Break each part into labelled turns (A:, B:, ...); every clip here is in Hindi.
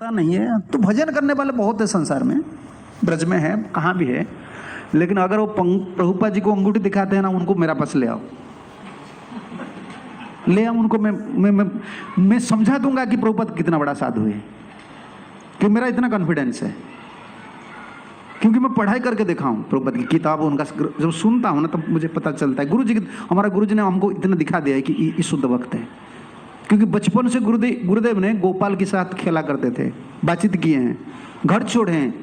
A: पता नहीं है। तो भजन करने वाले बहुत है संसार में, ब्रज में है, कहाँ भी है, लेकिन अगर वो प्रभुपाद जी को अंगूठी दिखाते हैं ना, उनको मेरा पास ले आओ, ले आओ उनको। मैं समझा दूंगा कि प्रभुपाद कितना बड़ा साधु है, क्योंकि मेरा इतना कॉन्फिडेंस है, क्योंकि मैं पढ़ाई करके देखा हूँ प्रभुपाद की किताब। उनका जब सुनता हूँ ना तब मुझे पता चलता है। हमारा गुरु जी ने हमको इतना दिखा दिया है कि ये शुद्ध भक्त है, क्योंकि बचपन से गुरुदेव ने गोपाल के साथ खेला करते थे, बातचीत किए हैं, घर छोड़े हैं,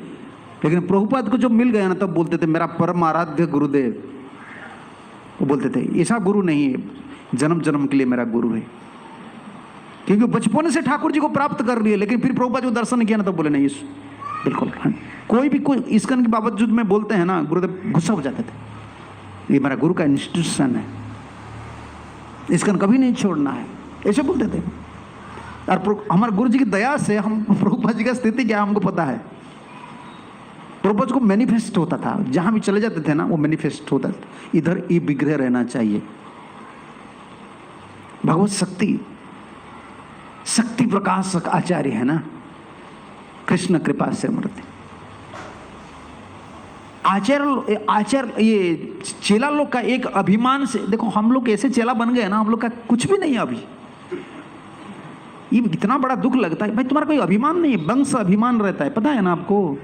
A: लेकिन प्रभुपाद को जब मिल गया ना तब बोलते थे मेरा परम आराध्य गुरुदेव। वो बोलते थे ऐसा गुरु नहीं है, जन्म जन्म के लिए मेरा गुरु है, क्योंकि बचपन से ठाकुर जी को प्राप्त कर लिए। लेकिन फिर प्रभुपाद को दर्शन किया ना तब बोले नहीं बिल्कुल। कोई भी कोई इसकन के बावजूद में बोलते हैं ना, गुरुदेव गुस्सा हो जाते थे, ये मेरा गुरु का इंस्टीट्यूशन है, इसकन कभी नहीं छोड़ना है, ऐसे बोलते थे। और हमारे गुरु जी की दया से हम प्रभुपाद जी का स्थिति क्या हमको पता है। प्रभुपाद को मैनिफेस्ट होता था, जहां भी चले जाते थे ना वो मैनिफेस्ट होता था, इधर ये विग्रह रहना चाहिए। भगवत शक्ति प्रकाशक आचार्य है ना, कृष्ण कृपा से मूर्ति आचार्य। ये चेला लोग का एक अभिमान से देखो, हम लोग ऐसे चेला बन गए ना, हम लोग का कुछ भी नहीं है अभी। ये इतना बड़ा दुख लगता है भाई, तुम्हारा कोई अभिमान नहीं है। वंश अभिमान रहता है, पता है ना आपको,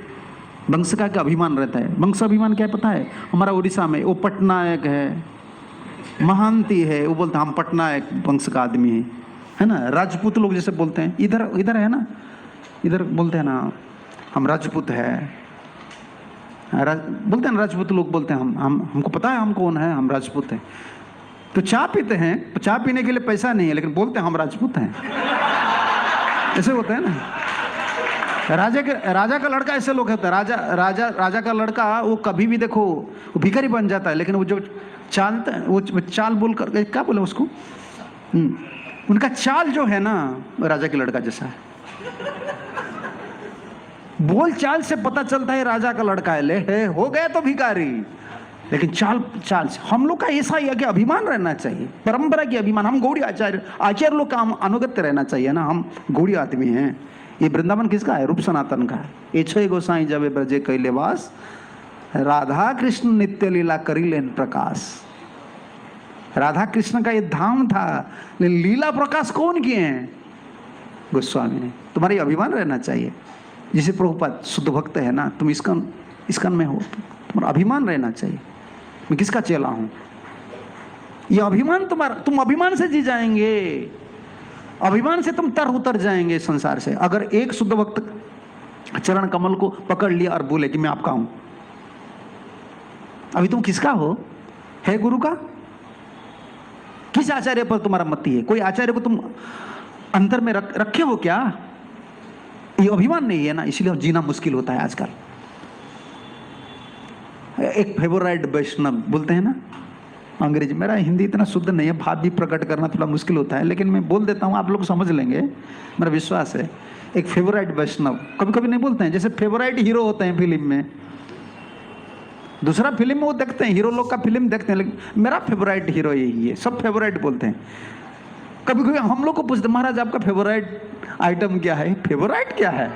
A: वंश का क्या अभिमान रहता है। वंश अभिमान क्या है पता है, हमारा उड़ीसा में वो पटनायक है, महांती है, वो बोलते हैं हम पटनायक वंश का आदमी है ना। राजपूत लोग जैसे बोलते हैं, इधर है ना, इधर बोलते हैं ना हम राजपूत है, बोलते हैं ना राजपूत लोग बोलते हैं हमको पता है हम कौन है, हम राजपूत हैं। तो चाय पीते हैं, तो चाय पीने के लिए पैसा नहीं है, लेकिन बोलते हैं हम राजपूत हैं, ऐसे होता है ना। राजा का लड़का ऐसे लोग होता है। राजा का लड़का वो कभी भी देखो वो भिखारी बन जाता है, लेकिन वो जो चालता है वो चाल बोल कर क्या बोले उसको, उनका चाल जो है ना राजा के लड़का जैसा है। बोल चाल से पता चलता है राजा का लड़का है, ले हो गए तो भिखारी, लेकिन चाल से हम लोग का ऐसा ही है कि अभिमान रहना चाहिए, परंपरा की अभिमान। हम गौड़ी आचार्य लोग का हम अनुगत्य रहना चाहिए ना, हम गौड़ी आदमी हैं। ये वृंदावन किसका है, रूप सनातन का है। ये छह गोसाई जब ब्रजे कैले वास, राधा कृष्ण नित्य लीला करी लेन प्रकाश। राधा कृष्ण का ये धाम था, लेकिन लीला प्रकाश कौन किए हैं, गोस्वामी ने। तुम्हारी अभिमान रहना चाहिए, जैसे प्रभुपाद शुद्ध भक्त है ना, तुम इसकन में हो, तुम्हारा अभिमान रहना चाहिए, मैं किसका चेला हूं। ये अभिमान तुम अभिमान से जी जाएंगे, अभिमान से तुम तर उतर जाएंगे संसार से। अगर एक शुद्ध भक्त चरण कमल को पकड़ लिया और बोले कि मैं आपका हूं, अभी तुम किसका हो, है गुरु का। किस आचार्य पर तुम्हारा मति है, कोई आचार्य को तुम अंतर में रखे हो क्या, ये अभिमान नहीं है ना, इसलिए जीना मुश्किल होता है आजकल। एक फेवराइट वैष्णव बोलते हैं ना अंग्रेजी, मेरा हिंदी इतना शुद्ध नहीं है, भाव भी प्रकट करना थोड़ा मुश्किल होता है, लेकिन मैं बोल देता हूँ, आप लोग समझ लेंगे, मेरा विश्वास है। एक फेवराइट वैष्णव कभी कभी नहीं बोलते हैं, जैसे फेवराइट हीरो होते हैं फिल्म में, दूसरा फिल्म में वो देखते हैं, हीरो लोग का फिल्म देखते हैं, लेकिन मेरा फेवराइट हीरो यही है, सब फेवराइट बोलते हैं। कभी कभी हम लोग को पूछते महाराज आपका फेवराइट आइटम क्या है, फेवराइट क्या है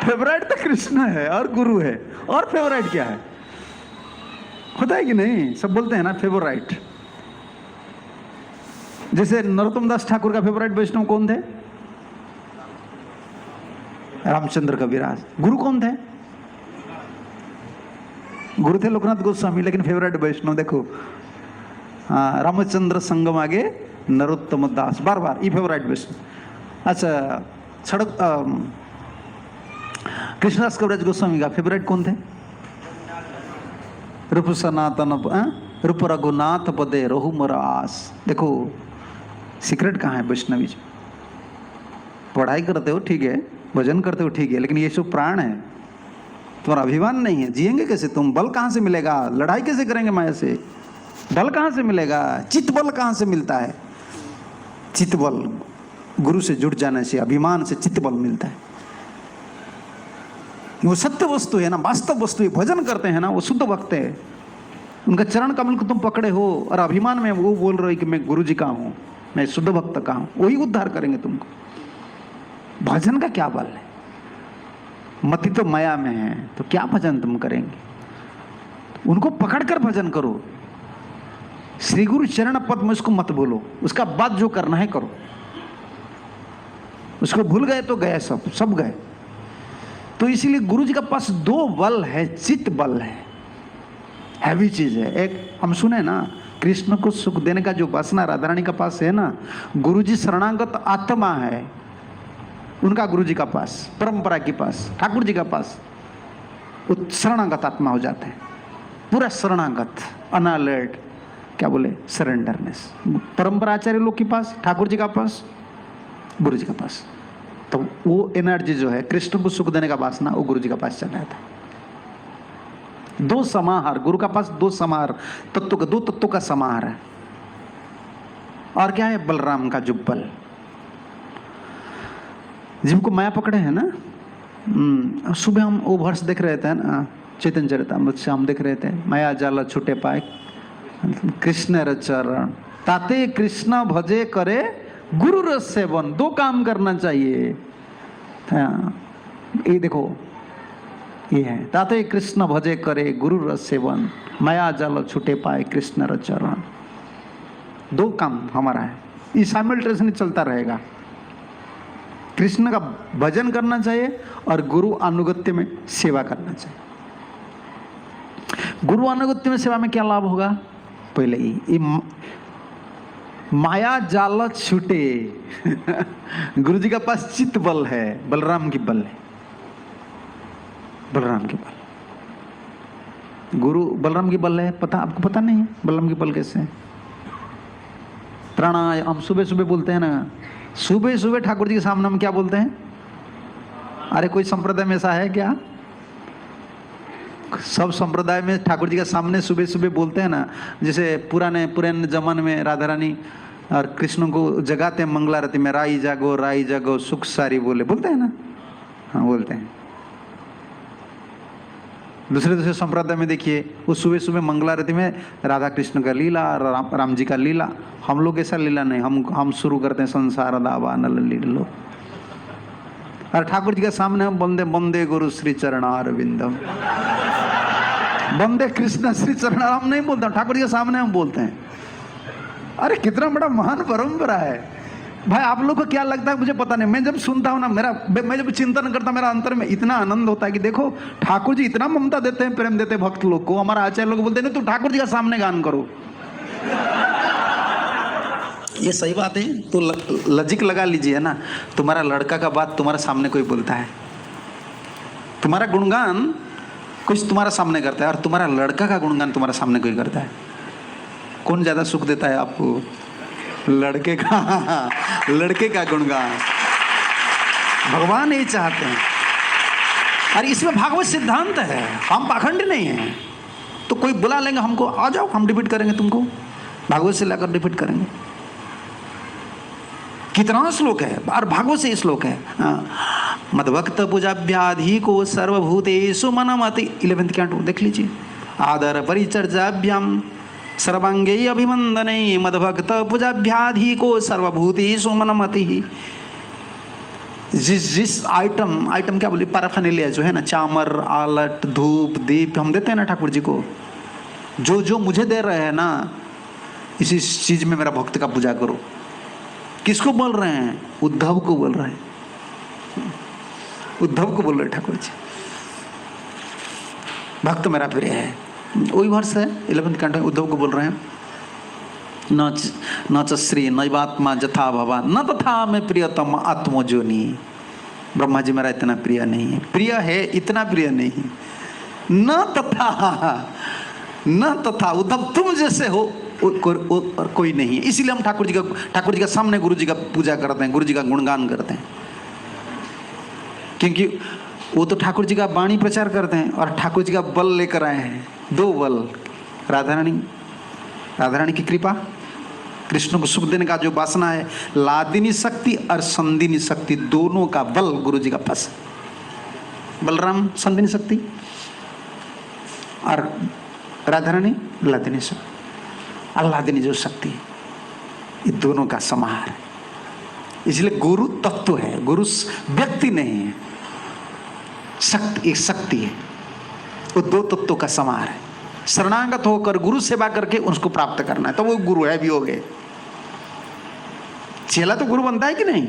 A: फेवराइट तो कृष्ण है और गुरु है, और फेवराइट क्या है, होता है कि नहीं, सब बोलते हैं ना फेवराइट। जैसे नरोत्तम दास ठाकुर का फेवराइट वैष्णव कौन थे, रामचंद्र कविराज। गुरु कौन थे, गुरु थे लोकनाथ गोस्वामी, लेकिन फेवराइट वैष्णव देखो रामचंद्र संगम आगे नरोत्तम दास, बार बार ये फेवराइट वैष्णव। अच्छा सड़क कृष्णदास कविराज गोस्वामी का फेवराइट कौन थे, रूप सनातन रूप रघुनाथ पदे रहु मरास। देखो सीक्रेट कहाँ है वैष्णवी, पढ़ाई करते हो ठीक है, भजन करते हो ठीक है, लेकिन ये सब प्राण है, तुम्हारा अभिमान नहीं है, जिएंगे कैसे तुम, बल कहाँ से मिलेगा, लड़ाई कैसे करेंगे माया से, बल कहाँ से मिलेगा, चित्त बल कहाँ से मिलता है। चित्त बल गुरु से जुड़ जाने से, अभिमान से चित्त बल मिलता है। वो सत्य वस्तु है ना, वास्तव वस्तु है, भजन करते हैं ना वो शुद्ध भक्त है, उनका चरण कमल को तुम पकड़े हो और अभिमान में वो बोल रहे हो कि मैं गुरु जी का हूँ, मैं शुद्ध भक्त का हूँ, वही उद्धार करेंगे तुमको। भजन का क्या बल है? मति तो माया में है, तो क्या भजन तुम करेंगे? उनको पकड़कर भजन करो। श्री गुरु चरण पद्म उसको मत भूलो, उसका बाद जो करना है करो। उसको भूल गए तो गए, सब गए। तो इसीलिए गुरु जी के पास दो बल है, चित्त बल है, हैवी चीज है। एक हम सुने ना, कृष्ण को सुख देने का जो वासना राधा रानी के पास है ना, गुरु जी शरणागत आत्मा है उनका, गुरु जी का पास, परंपरा के पास, ठाकुर जी का पास वो शरणागत आत्मा हो जाते हैं, पूरा शरणागत, अनअलर्ट, क्या बोले, सरेंडरनेस। परंपरा आचार्य लोग के पास, ठाकुर जी का पास, गुरु जी का पास, तो वो एनर्जी जो है कृष्ण को सुख देने का वासना, वो गुरु जी का पास चल रहा था। दो समाहार, गुरु का पास दो समाहार तत्व का, दो तत्वों का समाहार है। और क्या है? बलराम का जो बल, जिनको माया पकड़े है ना। सुबह हम वो वर्ष देख रहे थे ना, चैतन्य चरितामृत से हम देख रहे थे, माया जाल छूटे पाए कृष्ण र चरण, ताते कृष्ण भजे करे गुरु रस सेवन। दो काम करना चाहिए। ये देखो, ये है, ताते कृष्ण भजे करे गुरु रस सेवन, माया जाल छूटे पाए कृष्ण र चरण। दो काम हमारा है, ये साइमल्टेनियसली चलता रहेगा। कृष्ण का भजन करना चाहिए और गुरु अनुगत्य में सेवा करना चाहिए। गुरु अनुगत्य में सेवा में क्या लाभ होगा? पहले ही माया जाल छूटे गुरु जी का पास चित्त बल है, बलराम की बल है, बलराम की बल। गुरु बलराम की बल है, पता आपको? पता नहीं है बलराम की बल कैसे है? प्राणायाम हम सुबह सुबह बोलते हैं ना, सुबह सुबह ठाकुर जी के सामने हम क्या बोलते हैं? अरे कोई संप्रदाय में ऐसा है क्या? सब संप्रदाय में ठाकुर जी के सामने सुबह सुबह बोलते हैं ना, जैसे पुराने जमाने में राधा रानी और कृष्ण को जगाते हैं मंगलारती में, राई जागो सुख सारी बोलते हैं ना। हाँ बोलते हैं। दूसरे संप्रदाय में देखिए, वो सुबह सुबह मंगलारती में राधा कृष्ण का लीला, राम जी का लीला। हम लोग ऐसा लीला नहीं, हम शुरू करते हैं संसार दावा नल लीलो, और ठाकुर जी के सामने हम बंदे बंदे गुरु श्री चरणारविंदम, बंदे कृष्ण श्री चरण, हम नहीं बोलते, ठाकुर जी के सामने हम बोलते हैं। अरे कितना बड़ा महान परंपरा है भाई। आप लोग को क्या लगता है मुझे पता नहीं, मैं जब सुनता हूँ ना, मैं जब चिंतन करता, मेरा अंतर में इतना आनंद होता है कि देखो ठाकुर जी इतना ममता देते हैं, प्रेम देते हैं भक्त लोग को। हमारा आचार्य लोग बोलते हैं ना, तू ठाकुर जी का सामने गान करो। ये सही बात है। तो लॉजिक लगा लीजिए ना, तुम्हारा लड़का का बात तुम्हारे सामने कोई बोलता है, तुम्हारा गुणगान कुछ तुम्हारा सामने करता है, और तुम्हारा लड़का का गुणगान तुम्हारे सामने कोई करता है, कौन ज्यादा सुख देता है आपको? लड़के का गुणगान। भगवान यही चाहते हैं। अरे इसमें भागवत सिद्धांत है, हम पाखंड नहीं हैं। तो कोई बुला लेंगे हमको, आ जाओ हम डिबेट करेंगे, तुमको भागवत से लेकर डिबेट करेंगे। कितना श्लोक है, और भागवत से श्लोक है। मद्भक्त पूजाभ्याधि को सर्वभूतेषु मनमति, 11th कैंटो देख लीजिए। आदर परिचर्याभ्याम सर्वांगे अभिवंदने, मद्भक्त पूजाभ्याधि को सर्वभूतेषु मनमति। जिस आइटम क्या बोले, पैराफर्नेलिया जो है ना, चामर, आलट, धूप, दीप हम देते हैं ना ठाकुर जी को, जो मुझे दे रहे हैं ना, इसी चीज में मेरा भक्त का पूजा करो। किसको बोल रहे हैं? उद्धव को बोल रहे हैं, उद्धव को बोल रहे ठाकुर जी। भक्त मेरा प्रिय है, वही वर्ष है 11th कैंटो, उद्धव को बोल रहे हैं। न च श्री नैवात्मा जथा भवान न तथा में प्रियतम आत्मोजोनी। ब्रह्मा जी मेरा इतना प्रिय नहीं है, प्रिय है इतना प्रिय नहीं, न तथा उद्धव तुम जैसे हो और कोई नहीं है। इसीलिए हम ठाकुर जी का सामने गुरु जी का पूजा करते हैं, गुरु जी का गुणगान करते हैं, क्योंकि वो तो ठाकुर जी का वाणी प्रचार करते हैं और ठाकुर जी का बल लेकर आए हैं। दो बल, राधा रानी की कृपा, कृष्ण को सुख देने का जो वासना है, लादिनी शक्ति और संदिनी शक्ति, दोनों का बल गुरु जी का पास। बलराम संदिनी शक्ति और राधा रानी लादिनी शक्ति, आह्लादिनी जो शक्ति, ये दोनों का समाहार है। इसलिए गुरु तत्व है, गुरु व्यक्ति नहीं है, शक्ति, एक शक्ति है। वो दो तत्वों का समार है। शरणागत होकर गुरु सेवा करके उसको प्राप्त करना है, तो वो गुरु है भी हो गए। चेला तो गुरु बनता है कि नहीं?